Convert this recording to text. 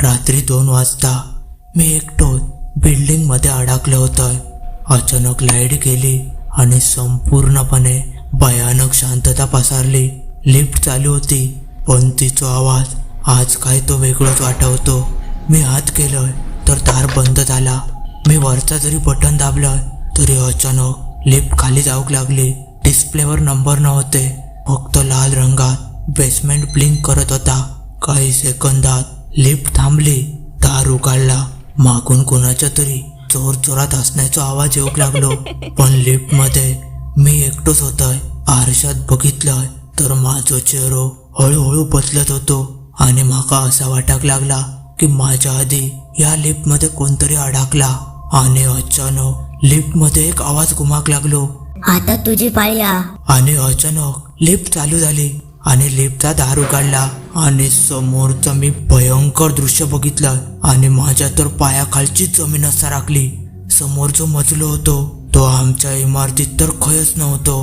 रात्री 2 वाजता मी एकटोच बिल्डिंग मध्ये अडकलो होतोय. अचानक लाईट गेली आणि संपूर्णपणे भयानक शांतता पसरली. लिफ्ट चालू होती पण तिचा आवाज आज काय तो वेगळाच वाटवतो. मी आत गेलोय तर दार बंद झाला. मी वरचा जरी बटन दाबलोय तरी अचानक लिफ्ट खाली जाऊक लागली. डिस्प्लेवर नंबर नव्हते, फक्त लाल रंगात बेसमेंट ब्लिंक करत होता. काही सेकंदात लिफ्ट थांबली. दार उघडला. मागून कोणाच्या तरी जोर जोरात हसण्याचा आवाज येऊ लागलो. पण लिफ्ट मध्ये मी एकटोच होतोय. आरशात बघितलंय तर माझा चेहरा हळूहळू बदलत होतो आणि माका असा वाटाक लागला की माझ्या आधी या लिफ्ट मध्ये कोणतरी अडकला. आणि अचानक लिफ्ट मध्ये एक आवाज घुमाक लागलो. आता तुझी पाळी आ. आणि अचानक लिफ्ट चालू झाली आणि लिफ्टचा दार उघडला आणि समोरचं मी भयंकर दृश्य बघितलं. आणि माझ्या तर पायाखालची जमीनच सरकली. समोर जो मजलो होतो तो आमच्या इमारतीत तर खयच नव्हतो.